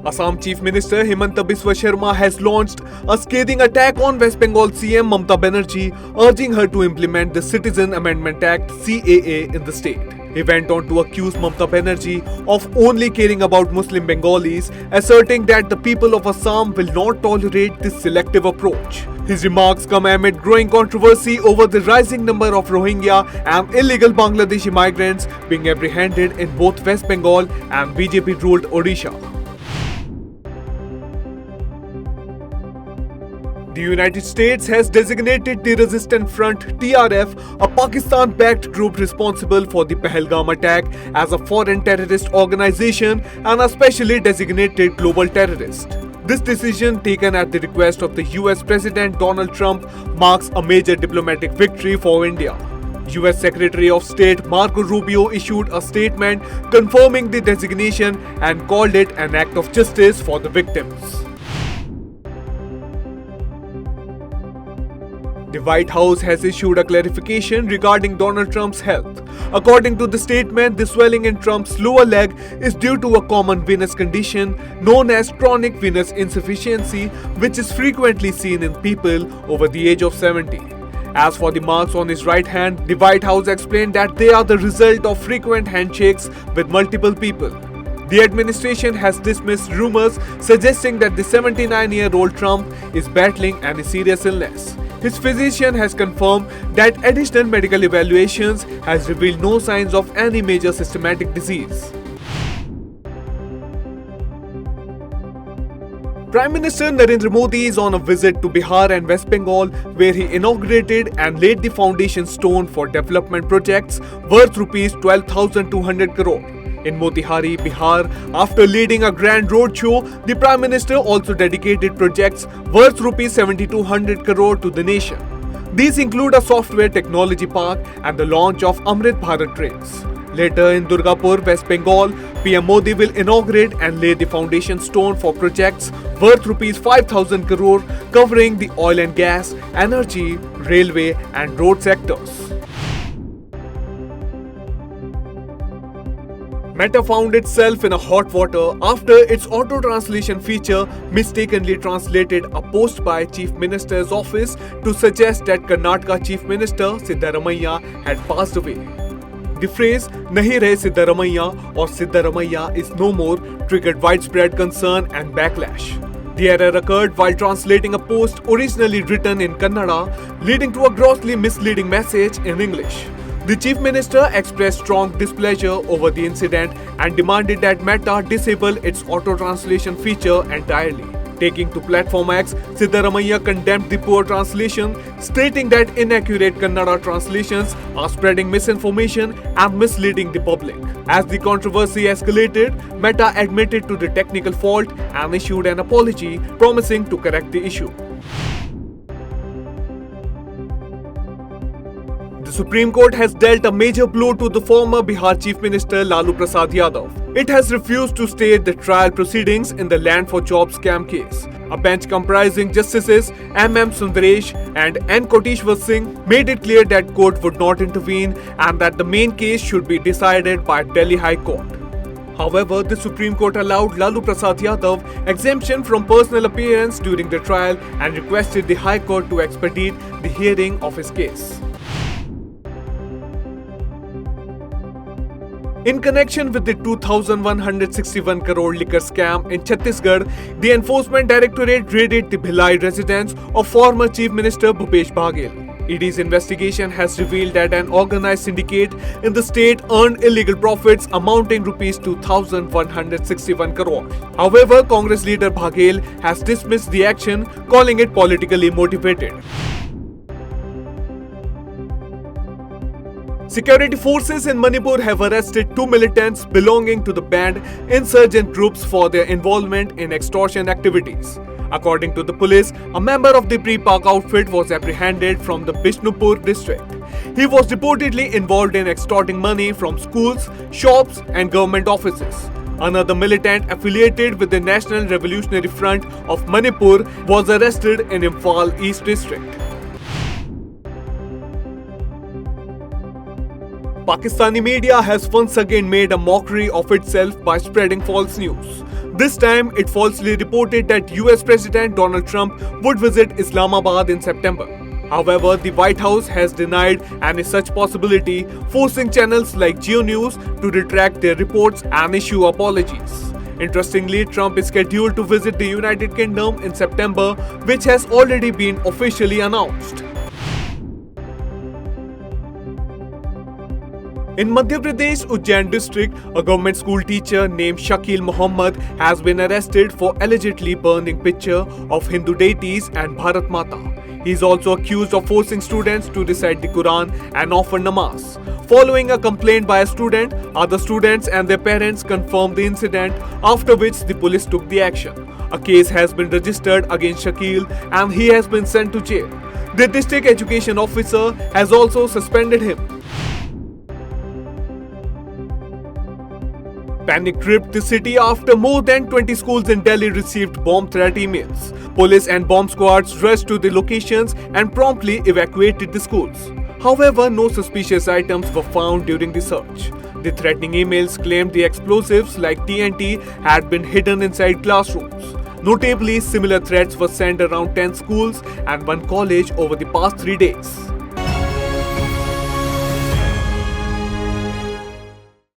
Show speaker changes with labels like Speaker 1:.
Speaker 1: Assam Chief Minister Himanta Biswa Sharma has launched a scathing attack on West Bengal CM Mamata Banerjee, urging her to implement the Citizen Amendment Act (CAA) in the state. He went on to accuse Mamata Banerjee of only caring about Muslim Bengalis, asserting that the people of Assam will not tolerate this selective approach. His remarks come amid growing controversy over the rising number of Rohingya and illegal Bangladeshi migrants being apprehended in both West Bengal and BJP-ruled Odisha. The United States has designated the Resistance Front (TRF), a Pakistan-backed group responsible for the Pahalgam attack, as a foreign terrorist organization and a specially designated global terrorist. This decision, taken at the request of the US President Donald Trump, marks a major diplomatic victory for India. US Secretary of State Marco Rubio issued a statement confirming the designation and called it an act of justice for the victims. The White House has issued a clarification regarding Donald Trump's health. According to the statement, the swelling in Trump's lower leg is due to a common venous condition known as chronic venous insufficiency, which is frequently seen in people over the age of 70. As for the marks on his right hand, the White House explained that they are the result of frequent handshakes with multiple people. The administration has dismissed rumors suggesting that the 79-year-old Trump is battling any serious illness. His physician has confirmed that additional medical evaluations has revealed no signs of any major systematic disease. Prime Minister Narendra Modi is on a visit to Bihar and West Bengal, where he inaugurated and laid the foundation stone for development projects worth Rs 12,200 crore. In Motihari, Bihar, after leading a grand roadshow, the Prime Minister also dedicated projects worth Rs 7,200 crore to the nation. These include a software technology park and the launch of Amrit Bharat trains. Later in Durgapur, West Bengal, PM Modi will inaugurate and lay the foundation stone for projects worth Rs 5,000 crore covering the oil and gas, energy, railway and road sectors. Meta found itself in a hot water after its auto-translation feature mistakenly translated a post by Chief Minister's office to suggest that Karnataka Chief Minister Siddaramaiah had passed away. The phrase "Nahi rahe Siddaramaiah" or "Siddaramaiah is no more" triggered widespread concern and backlash. The error occurred while translating a post originally written in Kannada, leading to a grossly misleading message in English. The Chief Minister expressed strong displeasure over the incident and demanded that Meta disable its auto-translation feature entirely. Taking to Platform X, Siddaramaiah condemned the poor translation, stating that inaccurate Kannada translations are spreading misinformation and misleading the public. As the controversy escalated, Meta admitted to the technical fault and issued an apology, promising to correct the issue. The Supreme Court has dealt a major blow to the former Bihar Chief Minister Lalu Prasad Yadav. It has refused to stay the trial proceedings in the Land for Jobs scam case. A bench comprising Justices M.M. Sundaresh and N. Koteshwar Singh made it clear that court would not intervene and that the main case should be decided by Delhi High Court. However, the Supreme Court allowed Lalu Prasad Yadav exemption from personal appearance during the trial and requested the High Court to expedite the hearing of his case. In connection with the 2,161 crore liquor scam in Chhattisgarh, the Enforcement Directorate raided the Bhilai residence of former Chief Minister Bhupesh Baghel. ED's investigation has revealed that an organized syndicate in the state earned illegal profits amounting Rs 2,161 crore. However, Congress leader Baghel has dismissed the action, calling it politically motivated. Security forces in Manipur have arrested 2 militants belonging to the banned insurgent groups for their involvement in extortion activities. According to the police, a member of the Pre-Pak outfit was apprehended from the Bishnupur district. He was reportedly involved in extorting money from schools, shops and government offices. Another militant affiliated with the National Revolutionary Front of Manipur was arrested in Imphal East district. Pakistani media has once again made a mockery of itself by spreading false news. This time, it falsely reported that US President Donald Trump would visit Islamabad in September. However, the White House has denied any such possibility, forcing channels like Geo News to retract their reports and issue apologies. Interestingly, Trump is scheduled to visit the United Kingdom in September, which has already been officially announced. In Madhya Pradesh, Ujjain district, a government school teacher named Shakil Muhammad has been arrested for allegedly burning picture of Hindu deities and Bharat Mata. He is also accused of forcing students to recite the Quran and offer namaz. Following a complaint by a student, other students and their parents confirmed the incident, after which the police took the action. A case has been registered against Shakil and he has been sent to jail. The district education officer has also suspended him. Panic gripped the city after more than 20 schools in Delhi received bomb threat emails. Police and bomb squads rushed to the locations and promptly evacuated the schools. However, no suspicious items were found during the search. The threatening emails claimed the explosives like TNT had been hidden inside classrooms. Notably, similar threats were sent around 10 schools and one college over the past 3 days.